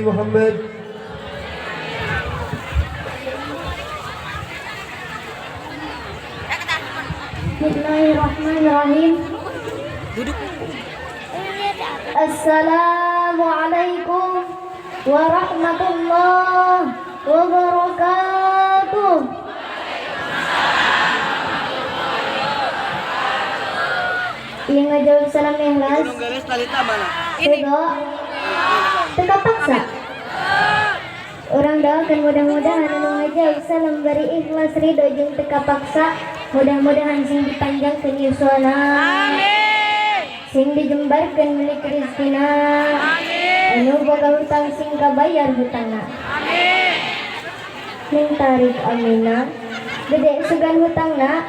Muhammad. Bismillahirrahmanirrahim. Assalamualaikum warahmatullahi wabarakatuh. Yang ngajawab salam ikhlas. Ridho. Teka paksa. Orang doakan mudah-mudahan anu ngajawab salam bari ikhlas ridho jeung teka paksa. Mudah-mudahan sing dipanjangkeun yuswana. Amin. Sing dijembarkeun milik rezekina. Amin. Anu boga hutang sing kabayar hutangna. Amin. Ning tarik amina. Gede sugan hutangna.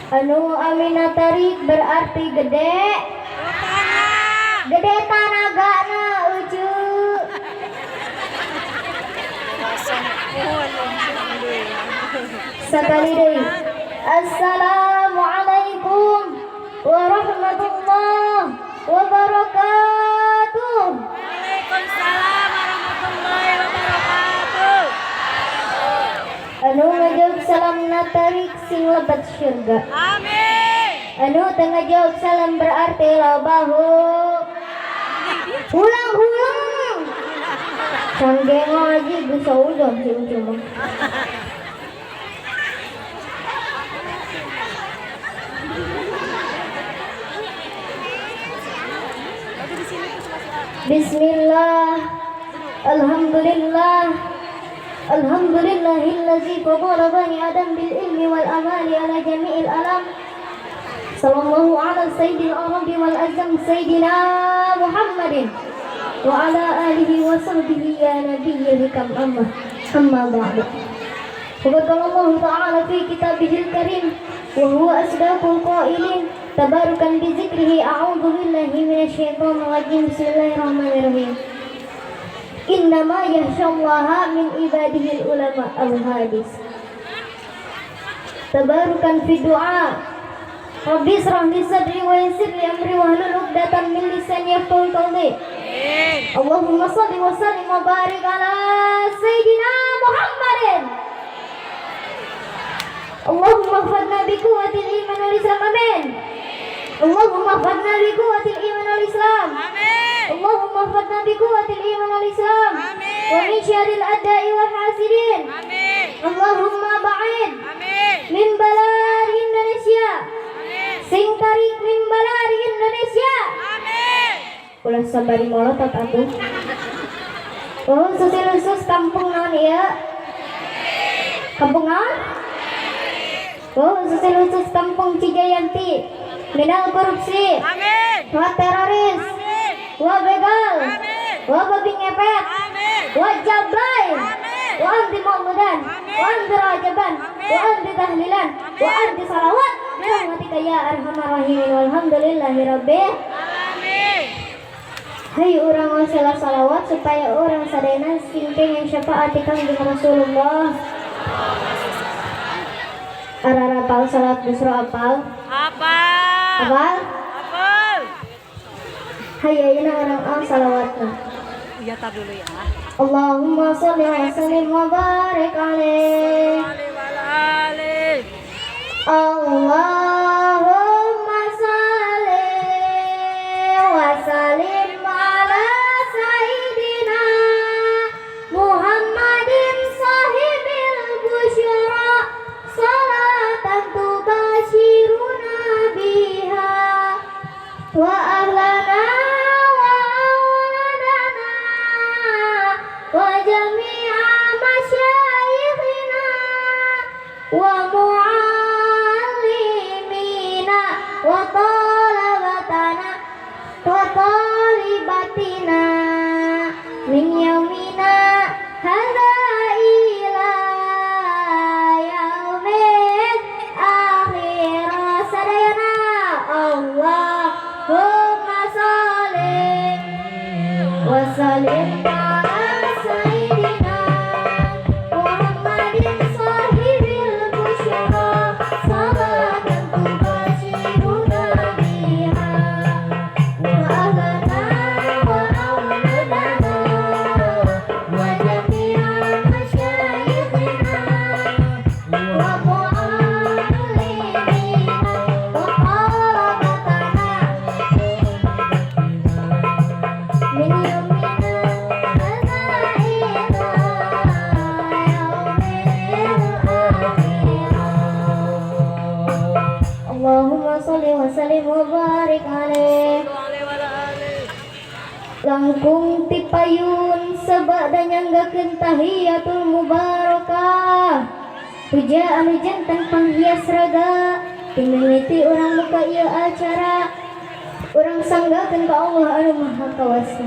Anu amina tarik berarti gede. Gede tanagana ucu. Sekali deui. Assalamualaikum warahmatullahi wabarakatuh. Waalaikumsalam warahmatullahi wabarakatuh. Anu ngajawab salam natarik sing lebat syurga. Amin. Anu teu ngajawab salam berarti lobahu. Ulang-ulang. Canggih ngaji geus saudon si Ucu mah. Bismillah. Alhamdulillah. Alhamdulillahillazi fadala bani Adam bil ilmi wal amali ala jami'il alam. Sallallahu ala sayyidil arabi wal azam sayyidina Muhammadin wa ala alihi wa sahbihi ya nabiyyi bikam amma ba'du. Allah ta'ala fi kitabihil karim wa huwa asdaqul qailin tabarukan bi zikrihi a'udzu billahi minasyaitonir rajim. Bismillahirrahmanirrahim. Innama yakhshallaha min ibadihil ulama al-hadis. Tabarukan fi du'a. Rabbi israh li sadri wa yassir li amri wahlul 'uqdatam min lisani yafqahu qawli. Allahumma shalli wa sallim wa barik ala sayyidina Muhammadin. Allahumma fadna bi quwwatil iman wal islam. Amin. Allahumma fadna bi quwwatil iman wal islam. Amin. Allahumma fadna bi quwwatil iman wal islam. Amin. Wa min syarril a'da'i wal hasidin. Amin. Allahumma ba'id. Amin. Min balari Indonesia. Amin. Sing tarik min balari Indonesia. Amin. Ulah sabari molotot atuh. Oh, susil-usus kampung naon ieu? Kampung naon? Oh, susil-usus kampung Cijayanti. Minal korupsi. Amin. Wa teroris. Amin. Wa begal. Amin. Wa babi ngepet. Amin. Wa jablay. Amin. Wa anti mauludan. Wa anti rajaban. Wa anti tahlilan. Wa anti salawat. Birahmatika ya arhamar rahimin. Walhamdulillahi rabbil alamin. Hai urang wasila salawat supaya orang sadayana singping yang syafaat kanjeng Rasulullah. Arara apal salat busro apal? Apal? Hayaina orang al salawatna. Iya tar dulu ya. Allahumma sholli wa sallim wa barik alaihi. Allahumma sholli wa sallim ala sayyidina Muhammadin sahibil busyra salatan tubashiruna biha wa ahlana wa awladana wa jami'a masyayikhina wa mu'allimina wa talabatana wa talibatina min yaumina hadha ila yaumil Allahumma sholli wa sallim wa barik alaih. Langkung tipayun sabada nyanggakeun tahiyatul mubarakah. Puja anu janten panghias raga, timimiti urang muka ieu acara. Urang sanggakeun ka Allah anu maha kawasa.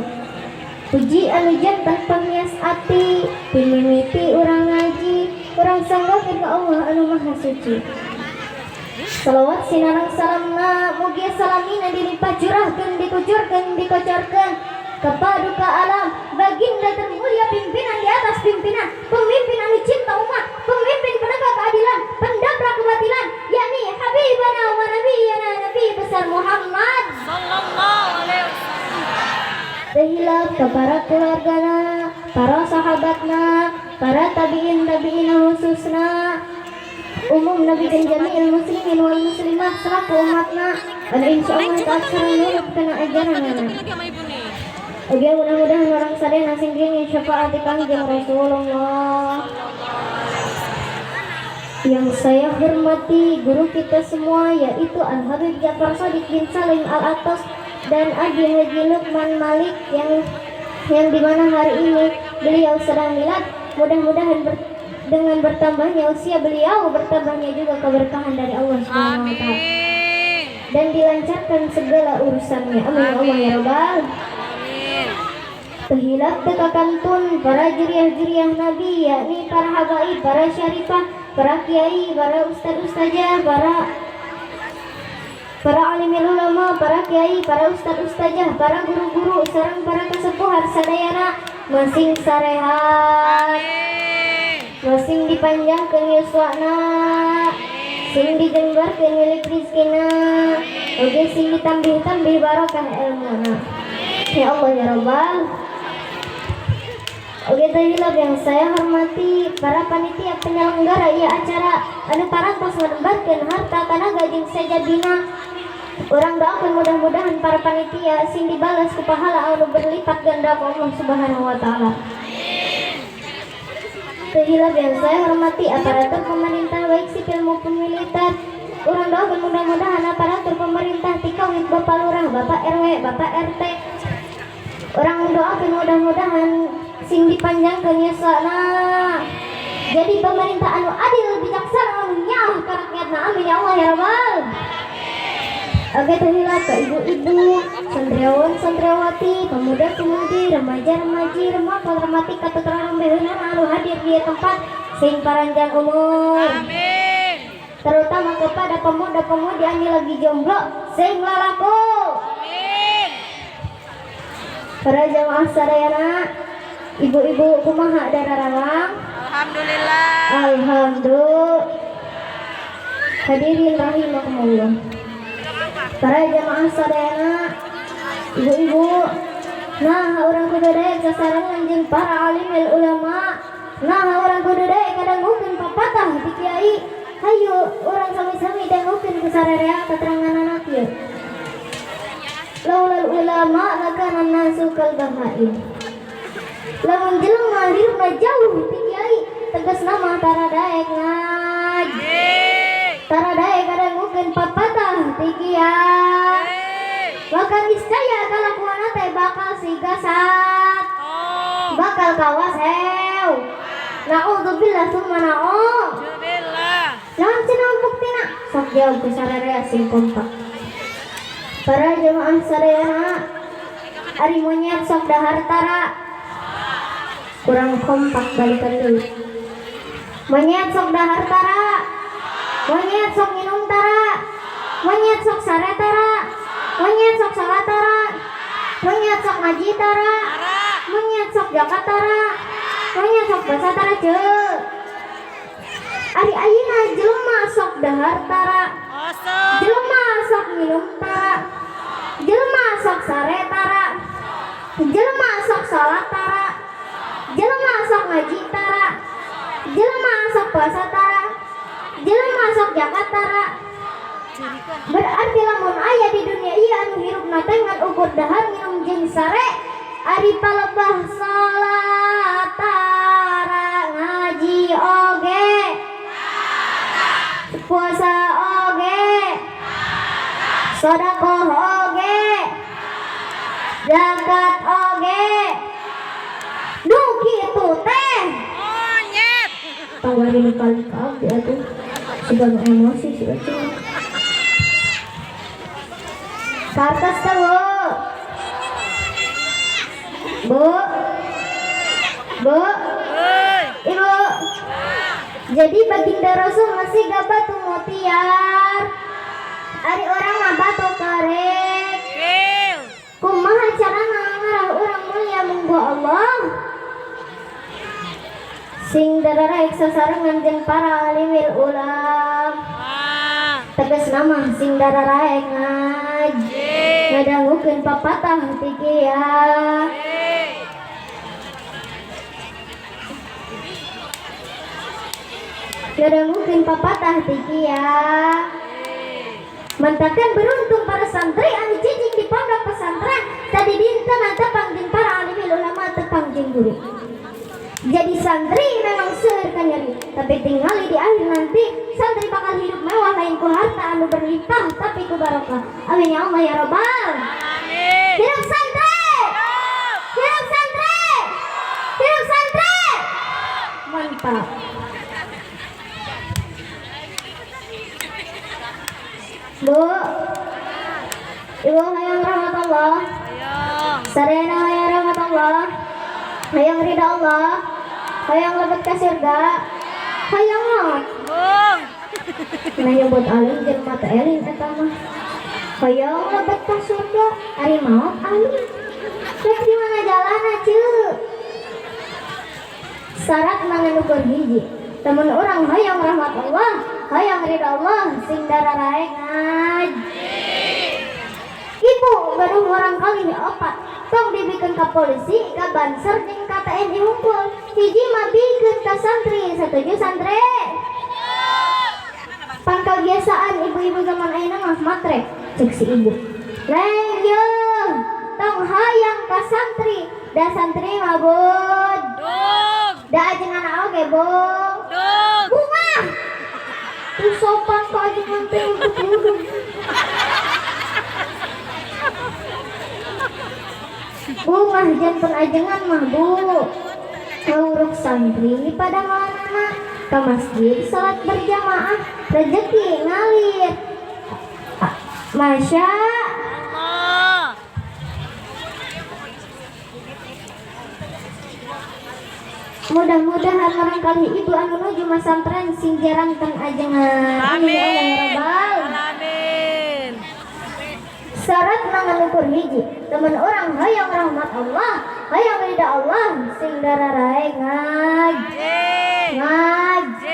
Puji anu janten panghias ati, timimiti urang ngaji. Urang sanggakeun ka Allah anu maha suci. Salawat sinarang salamna mugi salamina dilimpah curahkeun dikucurkeun dikocorkeun kepaduka alam baginda termulia pimpinan di atas pimpinan, pemimpin anu cinta umat, pemimpin penegak keadilan, pendabrak kebatilan, yakni habibana wa nabiyana nabi besar Muhammad sallallahu alaihi wasallam. Tehilap ke para keluargana, para sahabatna, para tabiin khususna, umum nabi dan jami'il muslimin wal muslimat selaku umatna, dan insyaallah tak nurut kena ajaranana. Oke, mudah-mudahan orang sadaya sing gini syafaat Kangjeng Rasulullah. Yang saya hormati guru kita semua yaitu Al Habib Ja'far Shadiq bin Salim Al Atas dan Adi Haji Lukman Malik yang dimana hari ini beliau sedang milad. Mudah-mudahan dengan bertambahnya usia beliau bertambahnya juga keberkahan dari Allah Subhanahu wa taala. Dan dilancarkan segala urusannya. Amin ya Allah ya Rabbal. Tehilap tekakantun para juriah-juriah Nabi, yakni para habaib, para syarifah, para kiai, para ustad-ustazah, para alimul ulama, para kiai, para ustad-ustazah, para guru-guru, sareng para kasepuhan sadayana masing sarehat, masing dipanjangkeun yuswana, sing dijembarkeun milik rizkina, oge sing ditambih-tambih barokah ilmuna. Ya Allah ya Rabbal. Oke, tahilab yang saya hormati para panitia penyelenggara ieu acara anu parantos nganembarkeun harta tanaga jeung sejadina. Urang doakeun mudah-mudahan para panitia sing dibalas ku pahala anu berlipat ganda ku Allah Subhanahu wa taala. Tahilab yang saya hormati aparatur pemerintah baik sipil maupun militer. Urang doakeun mudah-mudahan aparatur pemerintah ti kawit Bapak Lurah, Bapak RW, Bapak RT. Urang doakeun mudah-mudahan sing dipanjangkeun yusana jadi pemerintah anu adil bijaksana anu nyaah ka rakyatna. Amin ya Allah ya Rabbal. Oke, tahilap ke ibu-ibu, santriawan santriawati, pemuda-pemudi, remaja-remaji, remaja-remati kateteran beunang anu hadir di tempat sing paranjang umur. Amin. Terutama kepada pemuda-pemudi anu lagi jomblo sing lalaku. Amin. Para jamaah sadayana, ibu-ibu kumaha dararawang? Alhamdulillah. Alhamdulillah. Hadirin rahimakumullah. Para jamaah sadayana, ibu-ibu, nah urang kudu daek sasarengan jeung para alimul ulama. Nah urang kudu daek kadangukeun papatah ti kiai. Hayu urang sami-sami dangukeun ku sararea keterangan anak ieu. Laulal ulama lakana nasu kal bahaim. Lamun jelema hirupna jauh ti kiai tegasna mah tara daek ngaji. Tara daek kadangukeun papatah ti kiai. Maka niscaya kalakuan teh bakal sigasat. Bakal kawas hew. Naudzubillah summa na'udzubillah. Jangan cenah buktina. Sok jawab ku sararea sing kompak. Para jemaah sadayana, ari monyet sok dahar tara. Kurang kompak balikan dulu. Monyet sok dahar tara. Monyet sok minum tara. Monyet sok sare tara. Monyet sok salat tara. Monyet sok ngaji tara. Monyet sok zakat tara. Monyet sok puasa tara ceuk. Ari ayeuna jelema sok dahar tara. Jelema sok minum tara. Jelema sok sare tara. Jelema sok salat tara. Jelema sok ngaji tara. Jelema sok puasa tara. Jelema sok zakat tara. Berarti lamun aya di dunia ieu anu hirupna teh ngan ukur dahar minum jeung sare ari palebah salat tara, ngaji oge, puasa oge, Sedekah oge, zakat oge, nu kitu teh. Monyet. Tawarin kali kali atuh, sudah emosi sih atuh. Kartas teh Bu, Bu, Hei. Ibu. Jadi baginda Rasul masih gak batu mutiar. Ari orang mah batu karek. Kil. Kumaha carana ngarah urang mulia munggu Allah. Sing dararaek sasarengan jeung para alimil ulam. Ah. Tegas nama sing dararaek ngadangukeun papatah ti kieu. Hei. Ngadangukeun papatah ti kieu. Mantakan beruntung para santri anu cicing di pondok pesantren tadi dinten tepang jeung para alimil ulama tepang jeung guru. Jadi santri memang seueur nyeri, tapi tinggali di akhir nanti santri bakal hidup mewah lain ku harta anu berlimpah tapi ku barokah. Amin ya Allah ya Rabbal. Amin. Hidup santri! Hidup santri! Hidup santri! Mantap. Bu, Ibu hayang rahmat Allah, Ayo. sarena hayang rahmat Allah, hayang ridha Allah, hayang lebet ka surga, hayang maut. Bung. Nah yang buat alim jeung mata elin eta mah. Hayang lebet ka surga, ari maut alim. Rek di mana jalanna ceuk? Syarat manganukeun hiji. Temen orang hayang rahmat Allah, hayang ridha Allah, sing dararaek Ibu baru orang kali ini opat. Tong dibikin ke polisi, ke banser, jeung ke TNI hukum. Hiji mah bikin ke santri, setuju santri? Pan kebiasaan ibu-ibu zaman ayeuna mah matre, cek si ibu. Lengyo, tong hayang ke santri, da santri mah bud. Dug. Da ajengan oge bung. Dug. Bunga. Tuh sopan ke ajengan teh untuk duduk. Bunga jantan ajengan mah bu. Uruk santri pada mana ke masjid salat berjamaah rezeki ngalir. Masya Allah. mudah-mudahan barangkali ibu anu nuju masantren sing jarang teng ajengan. Amin ya Allah ya Rabbal. Amin. Syarat nanganukur hiji temen orang hayang rahmat Allah, hayang ridha Allah, sing dararae J. J.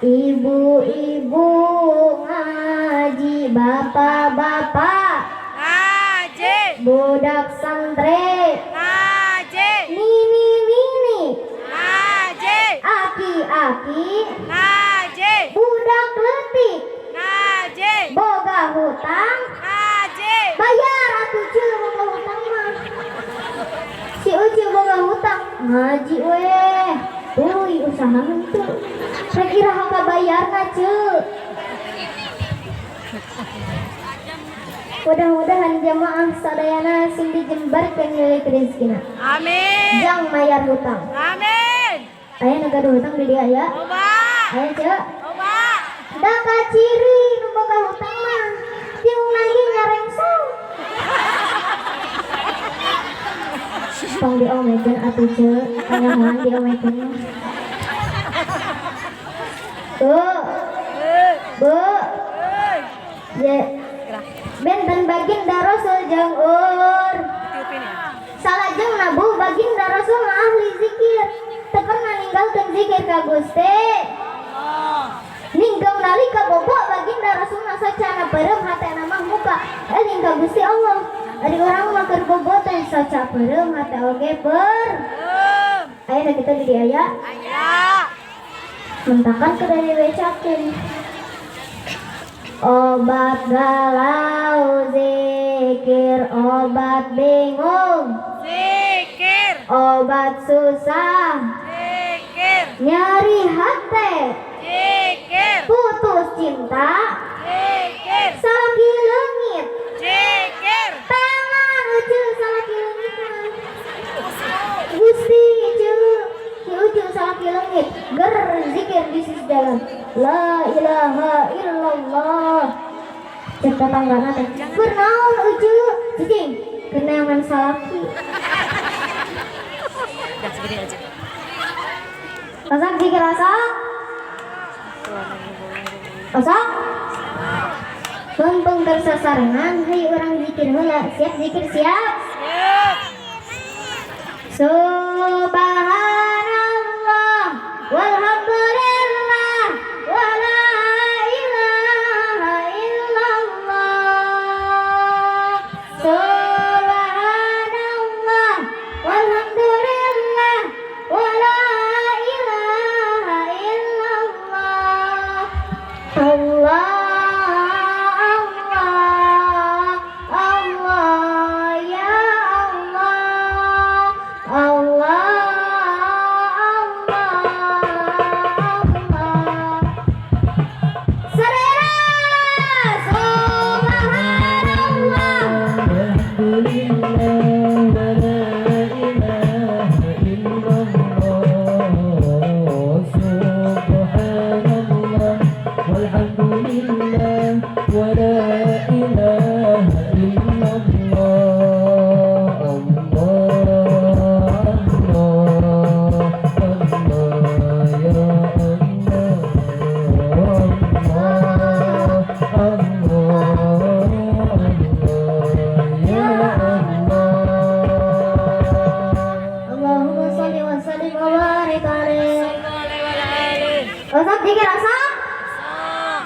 Ibu-ibu ngaji, bapak-bapak Ngaji. budak santri, Ngaji. nini Ngaji. aki-aki Ngaji. budak letik Ngaji. boga hutang Ngaji. bayar atuh cuy boga hutang mah si uci boga hutang ngaji weh tuluy usaha henteu rek iraha kabayarna cuy. Mudah-mudahan jamaah sadayana sing dijembarkeun milih rezekina Amin. jang mayar hutang. Amin. Aya nu gaduh hutang di dia ya. Coba. Aya ceuk. Coba. Da kaciri nu boga hutang mah jeung nagih ngarengsong. Tong diomekeun atuh ceuk, kanyahoan diomekeun mah. Bu, ya, benten baginda Rasul jeung ur. Salajeng nabu baginda Rasul mah ahli zikir. Teu pernah ninggalkeun zikir ka Gusti. Ninggal nalika bobo baginda Rasul mah sacana peureum hatena mah muka eling ka Gusti Allah. Ari urang mah keur bobo teh saca peureum hate oge Ayeuna kita di dia aya. Aya. Mentakan kudu dibecakeun. Obat galau zikir, obat bingung, Zikir. obat susah, Zikir. nyeri hati, Zikir. putus cinta, Zikir. di sisi jalan. La ilaha illallah. Cek tetanggana teh. Bernaon uju? Cicing. Kena yang salaki. Udah segini aja. Masak jika rasa. Masak. Mumpung tersasarangan, hai orang zikir heula. Siap zikir siap. Siap. Subhanallah walhamdulillah wala ilaha illallah. Subhanallah walhamdulillah wala ilaha illallah. Allah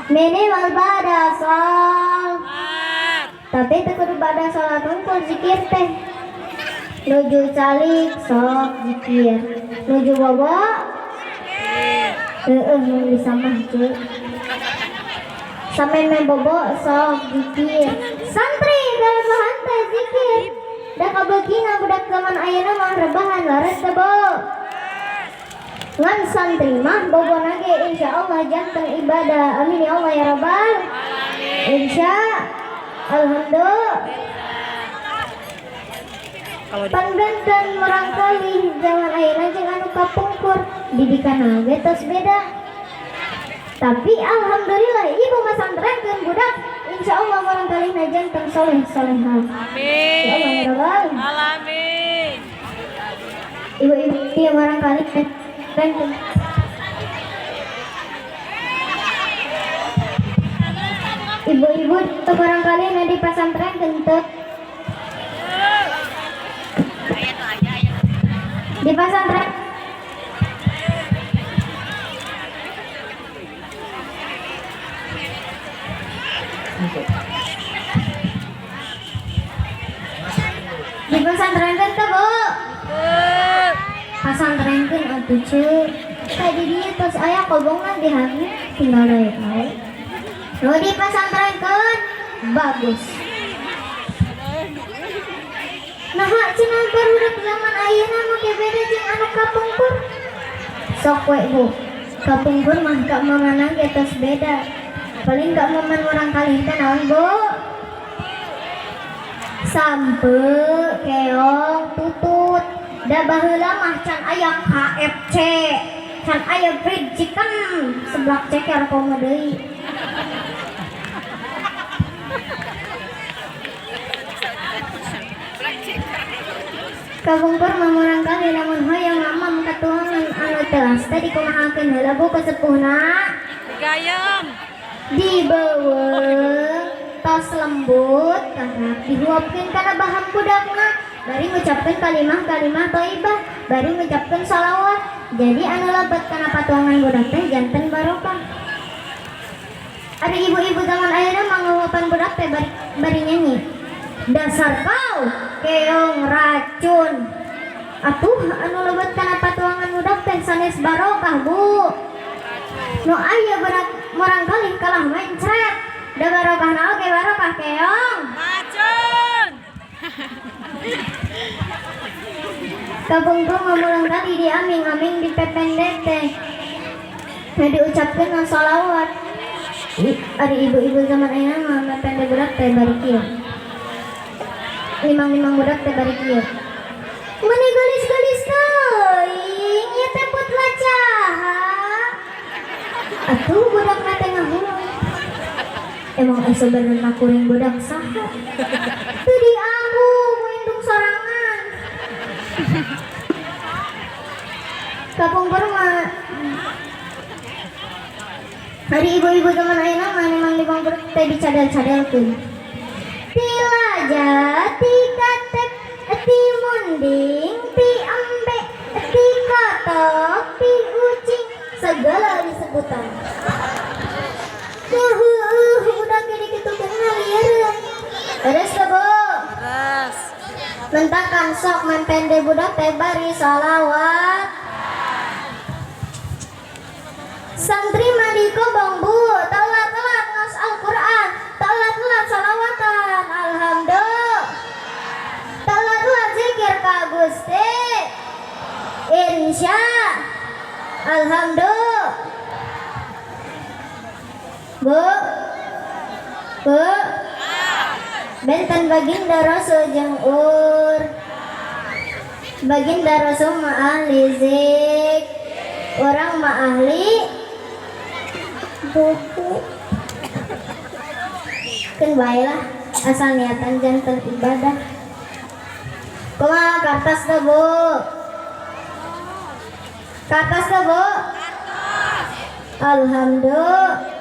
minimal pada sol. Tapi teu kudu pada salat unggul zikir teh. Nuju calik sok zikir. Nuju bobo. Mun bisa mah cuy. Sampai main bobo sok zikir. Santri dalam bahan teh zikir. Da kabegina budak zaman ayeuna mah rebahan laras teh bo. Ngan santri mah bobo nage insyaallah janten ibadah. Amin ya Allah ya rabbal insya alhamdulillah. Pangdanten merangkali zaman ayeuna jeung anu kapungkur didikan nage tos beda. Tapi alhamdulillah ibu masantrenkeun budak insyaallah merangkali janten soleh solehah. Amin. Ya Allah ya rabbal Alamin. Ibu-ibu dia merangkali ibu-ibu itu barangkali di pesantren kentut di pesantren di pesantren kentut bu pesantren kentut atuh cuy tadi dia terus ayah kobongan di hati tinggal dari kau. Lo di pesantren kan bagus. Nah cenah barudak zaman ayeuna make beda jeung anu kapungkur. Sok we bu, kapungkur mah ka mamana ge tos beda. Paling gak momen orang kali teh naon bu? Sampe keong tutut. Da baheula mah can aya KFC. Can aya fried chicken seblak ceker komo deui. Kabungkur mamurang kali lamun hoyong mamam katuangan anu telas tadi kumahakeun heula bu kasepuhna Gayam. dibeuweung tos lembut karena dihuapkeun kana bahan budakna bari ngucapkeun kalimah thayyibah bari ngucapkeun shalawat jadi anu lebet kana patuangan budak teh janten barokah. Ada ibu-ibu zaman ayeuna mangeuwapan budak teh bari nyanyi dasar kau keong racun atuh anu lebet kana patuangan budak teh sanes barokah bu. Nu aya berat morangkali kalah mencret da barokah naon ge barokah keong Racun. kabungkung mamurang kali di aming dipependek teh nah diucapkeun na shalawat. Ari ibu-ibu zaman ayeuna mah mepende budak teh bari kieu limang budak teh bari kieu meni gelis-gelis teuing ieu teh putla caha Atuh budak na tengah hulung. Emang sebenarnya kuring budak saha. Tadi aku indung sorangan. Kapung mah. Hari ibu-ibu teman ayeuna mah memang libang budak teh dicadel-cadelkeun. Tila jati katek ti munding ti embe ti kotok ti ucing segala disebutan. Udah gini gitu kenal lieureun. Beres teh, Bu. Beres. Mentakan sok mempende budak teh bari salawat. Santri mandi kobong, Bu. Telat-telat ngas Al-Qur'an, telat-telat salawatan. Alhamdulillah. Telat-telat zikir ka Gusti. Insya Alhamdulillah. Bu. Bu. Benten baginda Rasul jeung baginda Rasul mah ahli zik. Orang mah ahli buku. Kan bae lah asal niatan janten ibadah. Kumaha kartas teh, Bu? Kartas teh, Bu? Alhamdulillah.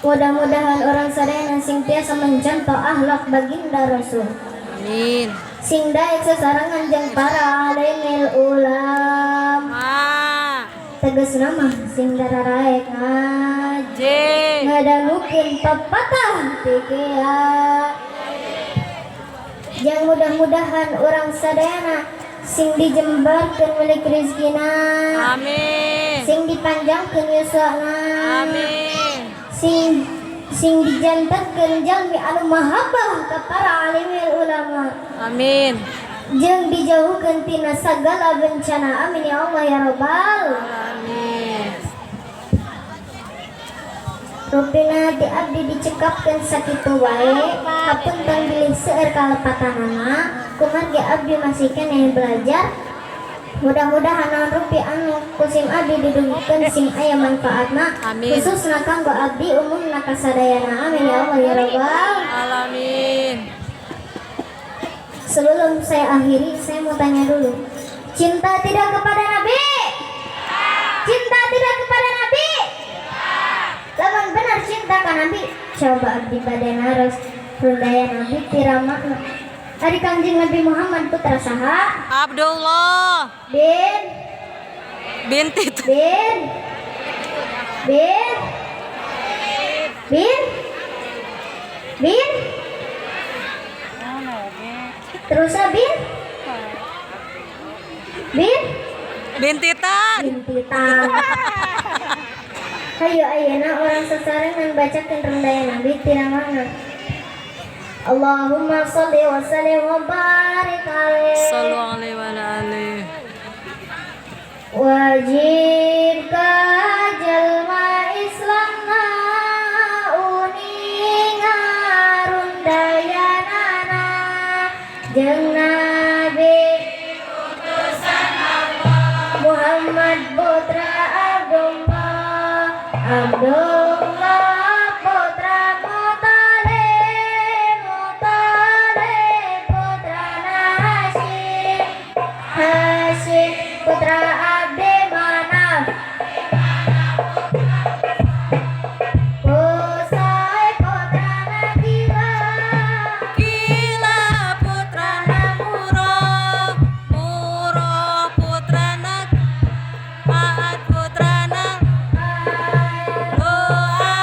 Mudah-mudahan orang sadayana sing tiasa mencontoh akhlak baginda Rasul. Amin. Sing daek sesarangan jeung para alimil ulama. Tegasna mah sing dararaek ngaji. Ngadanukeun pepatah pikiran. Yang mudah-mudahan orang sadayana sing dijembarkeun milik rezekina. Amin. Sing dipanjangkeun yuswana. Amin. Sing dijantankeun jalmi anu mahabbah ka para alimil ulama. Amin. Jeung dijauhkeun tina sagala bencana. Amin ya Allah ya Rabbal. Amin. Rupina di abdi dicekapkeun sakitu wae. Hapunten bilih seueur kalepatanana. Kumargi abdi masih keneh belajar. Mudah-mudahan naon rupi anu kusim abdi didungkeun sing aya manfaatna. Amin. Khususna kanggo abdi umumna kasadayana. Amin ya Allah ya Rabbal. Alamin. Sebelum saya akhiri, saya mau tanya dulu. Cinta tidak kepada Nabi? Cinta tidak kepada Nabi? Lamun benar cinta ka Nabi, coba abdi badana ros rundaya Nabi tira makna. Ari Kangjeng Nabi Muhammad putra saha? Abdullah binti bin terus bin binti Tan. binti Tan. Hayu ayeuna orang sasarengan bacakeun rundaya Nabi tira makna. Allahumma sholli wa sallim wa barik alaihi. Sallallahu alaihi wa alihi. Wajib ka jalma Islam na uninga rundayanana jeung Nabi Muhammad putra Abdullah putra Muthalib putra Hashim putra Abdi Manaf Qusay putra Kila putra Murad putra Maat putra Lu'ay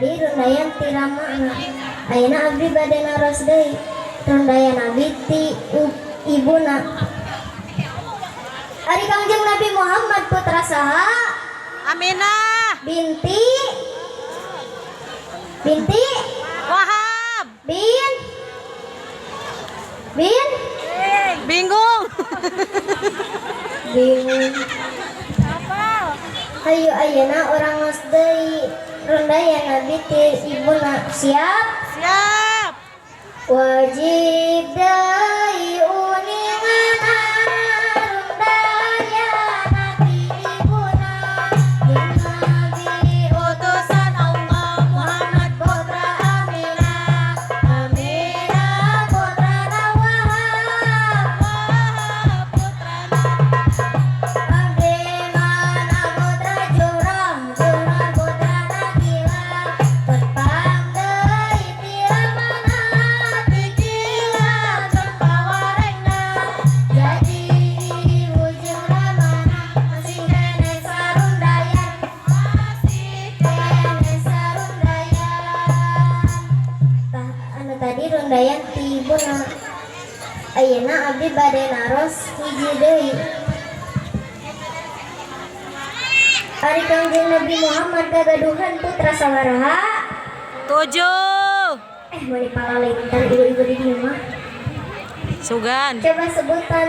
di rundayan tiramana. Ayeuna abdi bade naros deui rundayan abdi ti ibuna. Ari Kangjeng Nabi Muhammad putra saha? Aminah. Binti Wahab. bin Bingung. bingung. Hayu ayeuna orang ngos deui rundayan abdi ti ibuna. Siap? Siap. Wajib deui uningan rundayan abdi ibuna jeung Nabi utusan Allah Muhammad putra Aminah. Aminah putrana Wahab putrana abdi mana putra Jurah putrana Gilang. Petang deui tiramana ti Gilang kawarengna. Jadi ibu jeung ramana masih kene sarundayan. Tah anu tadi rundayan ti ibuna. Ayeuna abdi bade naros hiji deui. Ari Kangjeng Nabi Muhammad gagaduhan putra sabaraha? 7. Mari palalitan ibu-ibu di dieu mah. Sugan. Coba sebutan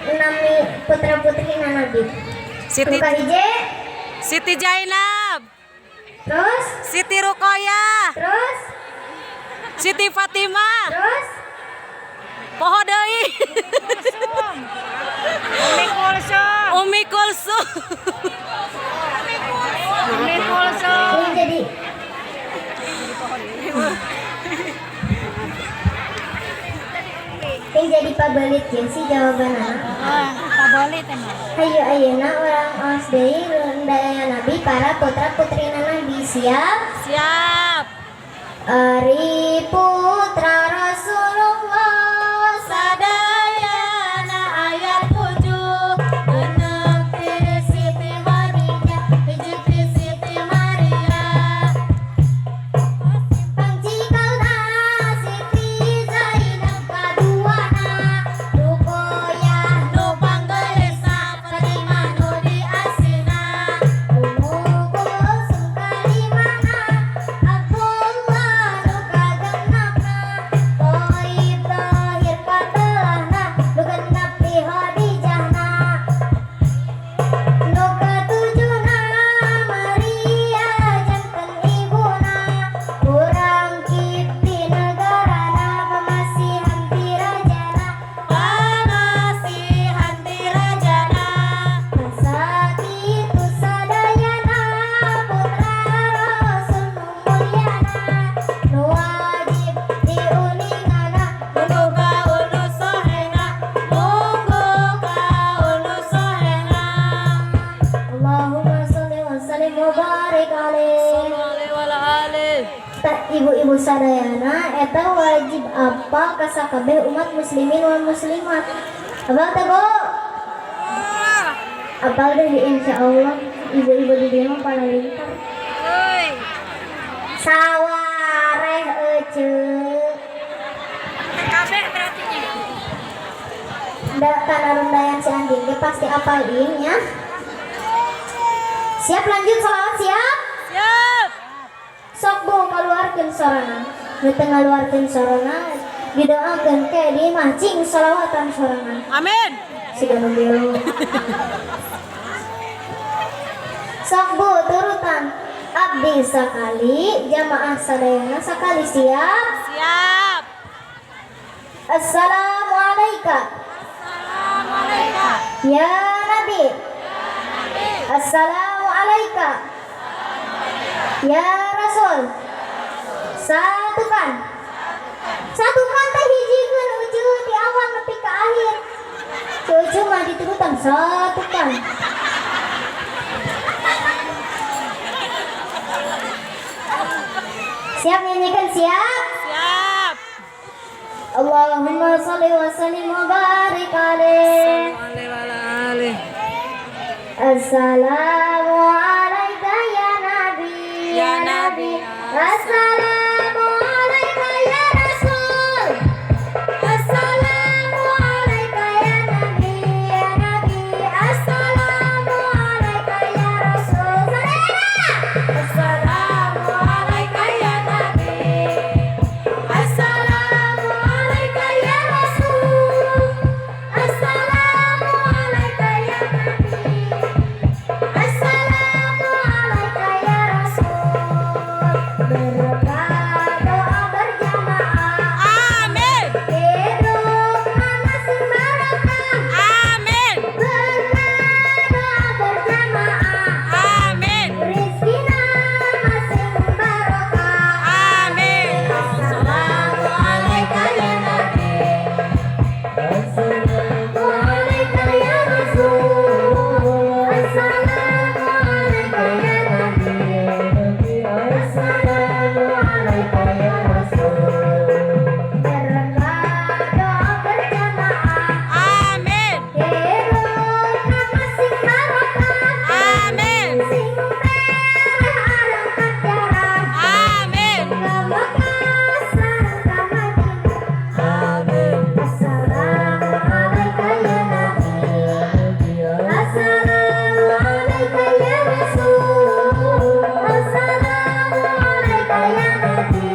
nami putra putri Nabi. Siti Ruka hije, Siti Zainab. terus, Siti Ruqayyah. terus, Siti Fatimah. terus, Poho deui. Umi Kulsum. ini jadi ini jadi pabelit ya sih jawabannya. Hayu ayeuna orang aos deui rundayan Nabi para putra putri Nabi. Siap? Siap. Ari putra Rasulullah sadayana ayat 7 genep ti Siti Khadijah hiji ti Siti Maria pangcikauna Siti Zainab kaduana Ruqayyah nu panggelisna Fatimah nu diasina Ummu Kulsum kalimana Abdullah nu kagenapna Thaib Tahir katelahna nu genep ti Khadijahna nu katujuna Maria janten ibuna urang kiti negarana pamasihan ti rajana sakitu sadayana putra Rasul nu mulyana nu wajib diuningana munggu kaulu sohena Allahumma sholli wa sallim wa barik alaihi. Tah ibu-ibu sadayana eta wajib apal ka sakabeh umat muslimin wal muslimat. Apal teh Bu? Apal deh insyaallah ibu-ibu di dieu mah panalingkar. Sawareh eceuk. Da kana rundayan si anjing ge pasti apalin ya. Siap lanjut salawat siap? Siap. Sok Bu ngaluarkeun sorana. Nu teu ngaluarkeun sorana didoakeun ke di macing salawatan sorana. Amin. Siga nu belo. Sok Bu turutan abdi sakali jamaah sadayana sakali siap? Siap. Assalamualaikum ya Nabi. Assalamualaikum ya Rasul. Satukan teh hijikeun ujung ti awal nepi ka akhir. Cucu mah diturutan satukan. Siap nyanyikan siap? Siap. Allahumma sholli wa sallim wa barik alaihi. Assalamu alayka ya Nabi. Ya Nabi. Assalamu alayka ya Rasul. Assalamu alayka ya Nabi, ya Nabi. Assalamu alayka ya Rasul. Assalamu alayka ya Nabi. Assalamu alayka ya Rasul. Assalamu alayka ya Nabi. Assalamu alayka ya Rasul. Berkah doa berjamaah. Amin. Hiduplah masing barokah. Amin. Berkah doa berjamaah. Amin. Rizkina masing barokah. Amin. Assalamu alayka ya Nabi. Assalamu alayka ya Rasul. Assalamu alayka ya Nabi. Assalamu alayka ya Rasul. Berkah doa berjamaah. Amin. Hiduplah masing barokah. Amin. Sing merah arangkat jarah. Amin. Ke Mekah sareng ka Madinah. Assalamu alayka ya Nabi. Assalamu alayka ya Rasul. Assalamu alayka ya Nabi.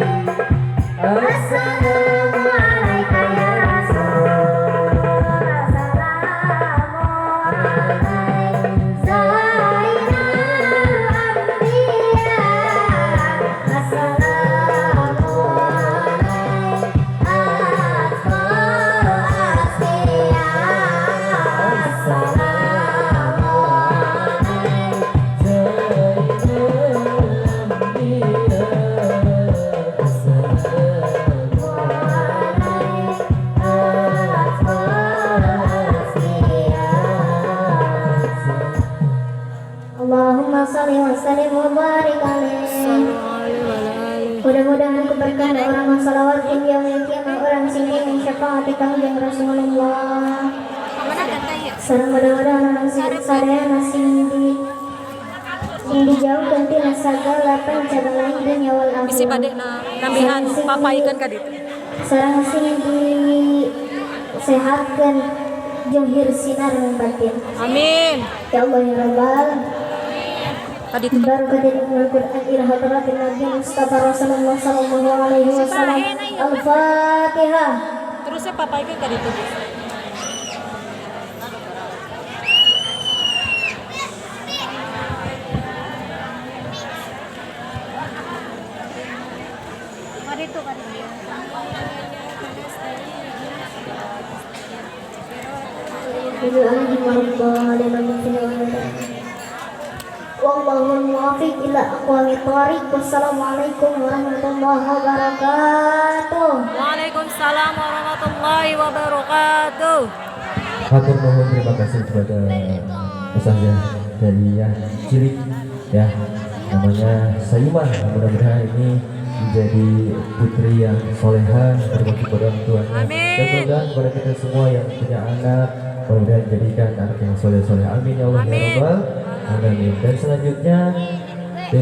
Assalamu alayka ya Rasul. Assalamu Allahumma salli wa sallim wa barik alaihi. Mudah-mudahan keberkahan orang salawat yang orang singking yang syafaat kangjeng Rasulullah. Sareng mudah-mudahan orang sadaya sing dijauhkan tina sagala pencabalain dunia wal Bisi akhirat. bade na nambihan papaikan ka dito. Sareng sing disehatkan jeung hirsinar batin. Amin. Ya Allah ya Rabbal. Kadito Barakatil Al-Quran ila hadratin Nabi Mustafa Rasulullah sallallahu alaihi wasallam. Al-Fatihah. terusnya papaikan ka dito. Wallahul muwaffiq ila aqwamit thoriq. Wassalamualaikum warahmatullahi wabarakatuh. Waalaikumsalam warahmatullahi wabarakatuh. Hatur nuhun, terima kasih kepada Ustazah dari yang cilik ya, namanya Sayimah. Mudah-mudahan ini menjadi putri yang soleha, berbakti pada orang tuanya. Amin. Dan mudah-mudahan kepada kita semua yang punya anak, mudah-mudahan jadikan anak yang soleh-soleh. Amin ya Allah ya Amin. Rabbal alamin. Dan selanjutnya